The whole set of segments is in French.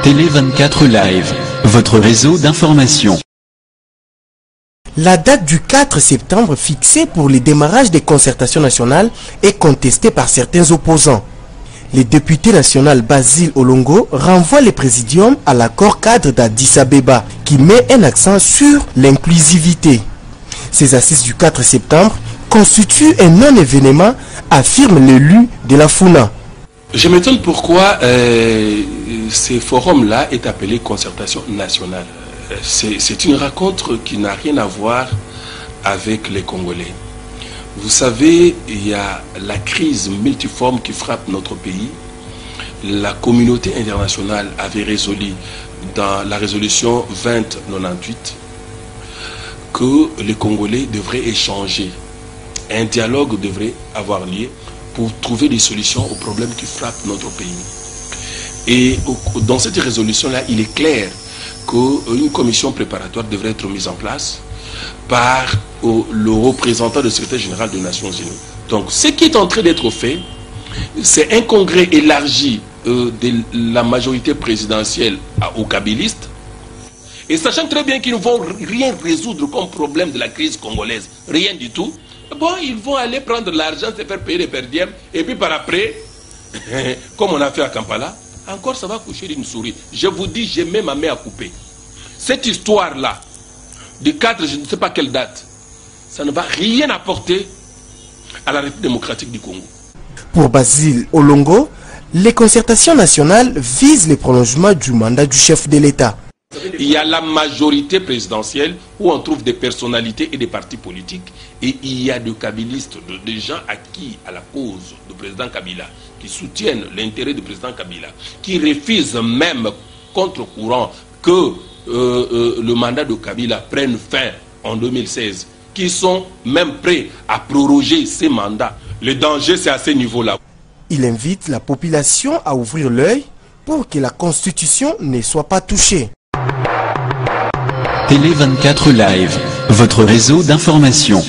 Télé 24 Live, votre réseau d'information. La date du 4 septembre fixée pour le démarrage des concertations nationales est contestée par certains opposants. Le député national Basile Olongo renvoie le présidium à l'accord cadre d'Addis Abeba qui met un accent sur l'inclusivité. Ces assises du 4 septembre constituent un non-événement, affirme l'élu de la Funa. Je m'étonne pourquoi ce forum-là est appelé concertation nationale. C'est une rencontre qui n'a rien à voir avec les Congolais. Vous savez, il y a la crise multiforme qui frappe notre pays. La communauté internationale avait résolu dans la résolution 2098 que les Congolais devraient échanger. Un dialogue devrait avoir lieu pour trouver des solutions aux problèmes qui frappent notre pays. Et dans cette résolution-là, il est clair qu'une commission préparatoire devrait être mise en place par le représentant du secrétaire général des Nations Unies. Donc ce qui est en train d'être fait, c'est un congrès élargi de la majorité présidentielle aux kabylistes, et sachant très bien qu'ils ne vont rien résoudre comme problème de la crise congolaise, rien du tout, bon, ils vont aller prendre l'argent, se faire payer les perdièmes, et puis par après, comme on a fait à Kampala, encore ça va coucher d'une souris. Je vous dis, j'ai même ma main à couper. Cette histoire-là, du 4, je ne sais pas quelle date, ça ne va rien apporter à la République démocratique du Congo. Pour Basile Olongo, les concertations nationales visent le prolongement du mandat du chef de l'État. Il y a la majorité présidentielle où on trouve des personnalités et des partis politiques, et il y a des kabylistes, des gens acquis à la cause du président Kabila, qui soutiennent l'intérêt du président Kabila, qui refusent même contre-courant que le mandat de Kabila prenne fin en 2016, qui sont même prêts à proroger ces mandats. Le danger, c'est à ce niveau-là. Il invite la population à ouvrir l'œil pour que la Constitution ne soit pas touchée. Télé 24 Live, votre réseau d'information.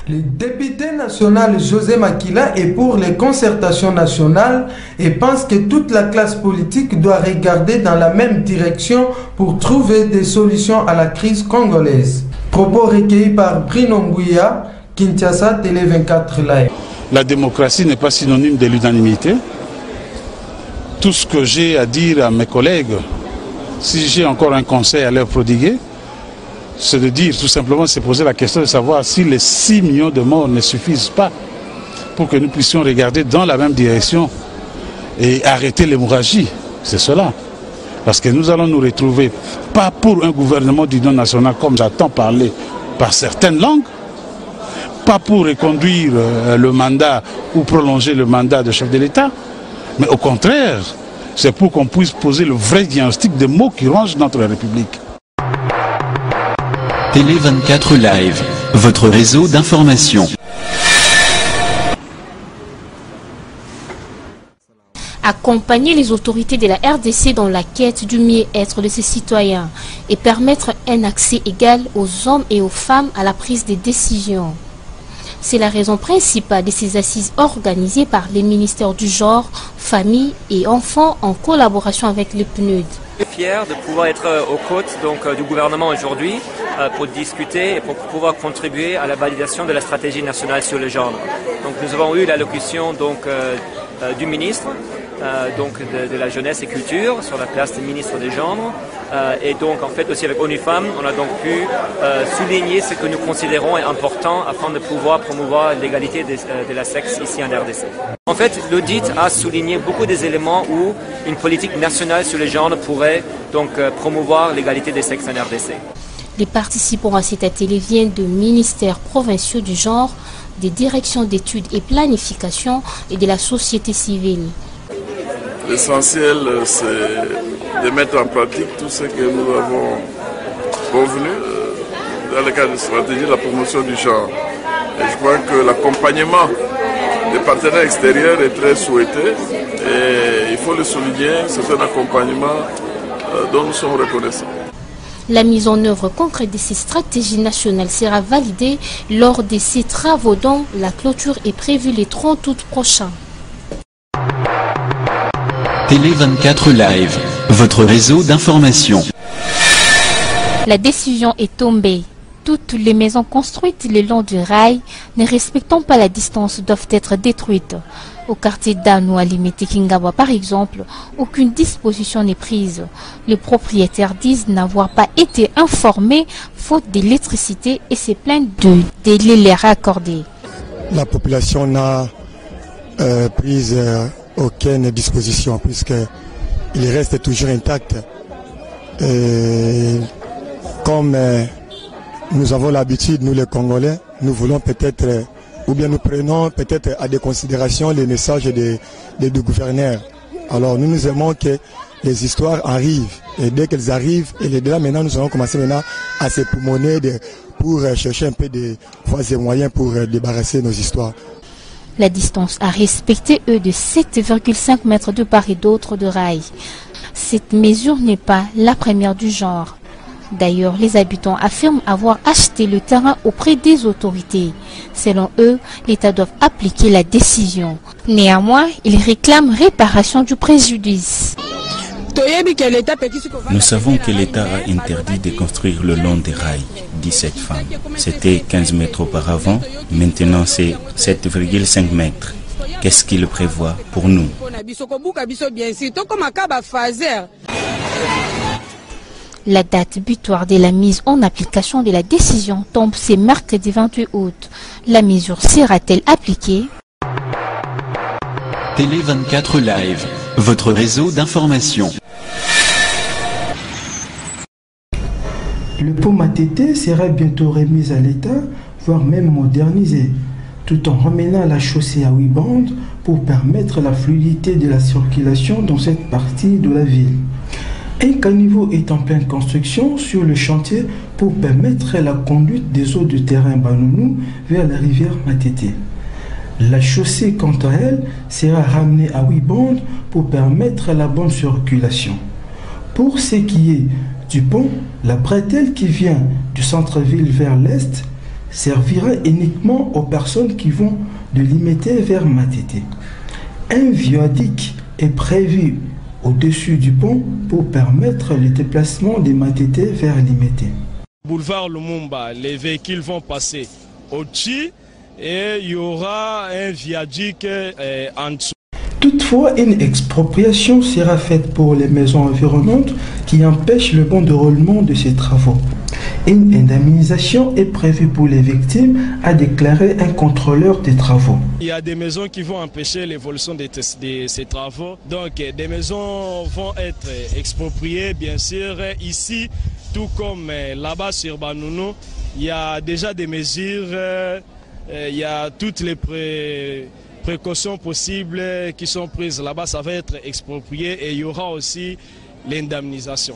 Le député national José Makila est pour les concertations nationales et pense que toute la classe politique doit regarder dans la même direction pour trouver des solutions à la crise congolaise. Propos recueillis par Bruno Mbouya, Kinshasa, Télé 24 Live. La démocratie n'est pas synonyme de l'unanimité. Tout ce que j'ai à dire à mes collègues, si j'ai encore un conseil à leur prodiguer, c'est de dire tout simplement, c'est poser la question de savoir si les 6 millions de morts ne suffisent pas pour que nous puissions regarder dans la même direction et arrêter l'hémorragie. C'est cela. Parce que nous allons nous retrouver, pas pour un gouvernement d'union nationale comme j'entends parler par certaines langues, pas pour reconduire le mandat ou prolonger le mandat de chef de l'État, mais au contraire, c'est pour qu'on puisse poser le vrai diagnostic des maux qui rongent notre République. Télé 24 Live, votre réseau d'information. Accompagner les autorités de la RDC dans la quête du mieux-être de ses citoyens et permettre un accès égal aux hommes et aux femmes à la prise des décisions. C'est la raison principale de ces assises organisées par les ministères du genre, famille et enfants en collaboration avec le PNUD. Je suis fier de pouvoir être aux côtés du gouvernement aujourd'hui pour discuter et pour pouvoir contribuer à la validation de la stratégie nationale sur le genre. Donc, nous avons eu l'allocution du ministre de la jeunesse et culture sur la place du ministre des genres. Et donc en fait aussi avec ONU Femmes, on a donc pu souligner ce que nous considérons important afin de pouvoir promouvoir l'égalité de la sexe ici en RDC. En fait, l'audit a souligné beaucoup des éléments où une politique nationale sur les genres pourrait donc promouvoir l'égalité des sexes en RDC. Les participants à cet atelier viennent de ministères provinciaux du genre, des directions d'études et planification et de la société civile. L'essentiel, c'est de mettre en pratique tout ce que nous avons convenu dans le cadre de la stratégie de la promotion du genre. Et je crois que l'accompagnement des partenaires extérieurs est très souhaité et il faut le souligner, c'est un accompagnement dont nous sommes reconnaissants. La mise en œuvre concrète de ces stratégies nationales sera validée lors de ces travaux dont la clôture est prévue le 30 août prochain. Télé 24 Live, votre réseau d'information. La décision est tombée. Toutes les maisons construites le long du rail, ne respectant pas la distance, doivent être détruites. Au quartier d'Ano à Limete Kingawa, par exemple, aucune disposition n'est prise. Les propriétaires disent n'avoir pas été informés faute d'électricité et se plaignent de délai les accordés. La population n'a prise aucune disposition puisqu'il reste toujours intact. Comme nous avons l'habitude, nous les Congolais, nous voulons peut-être, ou bien nous prenons peut-être à des considérations les messages du gouverneur. Alors nous aimons que les histoires arrivent et dès qu'elles arrivent, et là maintenant nous allons commencer maintenant à se pulmoner pour chercher un peu de voies et moyens pour débarrasser nos histoires. La distance à respecter est de 7,5 mètres de part et d'autre de rail. Cette mesure n'est pas la première du genre. D'ailleurs, les habitants affirment avoir acheté le terrain auprès des autorités. Selon eux, l'État doit appliquer la décision. Néanmoins, ils réclament réparation du préjudice. Nous savons que l'État a interdit de construire le long des rails, dit cette femme. C'était 15 mètres auparavant, maintenant c'est 7,5 mètres. Qu'est-ce qu'il prévoit pour nous? La date butoir de la mise en application de la décision tombe ce mercredi 28 août. La mesure sera-t-elle appliquée? Télé 24 Live, votre réseau d'information. Le pont Matete sera bientôt remis à l'État, voire même modernisé, tout en ramenant la chaussée à 8 bandes pour permettre la fluidité de la circulation dans cette partie de la ville. Un caniveau est en pleine construction sur le chantier pour permettre la conduite des eaux de terrain Banounou vers la rivière Matete. La chaussée, quant à elle, sera ramenée à 8 bandes pour permettre la bonne circulation. Pour ce qui est du pont, la bretelle qui vient du centre-ville vers l'est servira uniquement aux personnes qui vont de Limete vers Matete. Un viaduc est prévu au-dessus du pont pour permettre le déplacement des Matete vers Limete. Boulevard Lumumba, les véhicules vont passer au-dessus et il y aura un viaduc en dessous. Toutefois, une expropriation sera faite pour les maisons environnantes qui empêchent le bon déroulement de ces travaux. Une indemnisation est prévue pour les victimes, a déclaré un contrôleur des travaux. Il y a des maisons qui vont empêcher l'évolution de ces travaux. Donc des maisons vont être expropriées, bien sûr. Ici, tout comme là-bas sur Banounou, il y a déjà des mesures, il y a toutes les précautions possibles qui sont prises. Là-bas, ça va être exproprié et il y aura aussi l'indemnisation.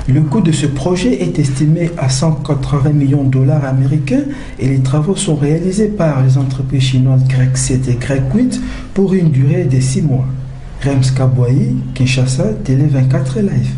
Le coût de ce projet est estimé à 180 millions de dollars américains et les travaux sont réalisés par les entreprises chinoises Grec 7 et Grec 8 pour une durée de 6 mois. Rems Kabouaï, Kinshasa, Télé 24 Live.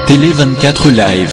Télé 24 Live.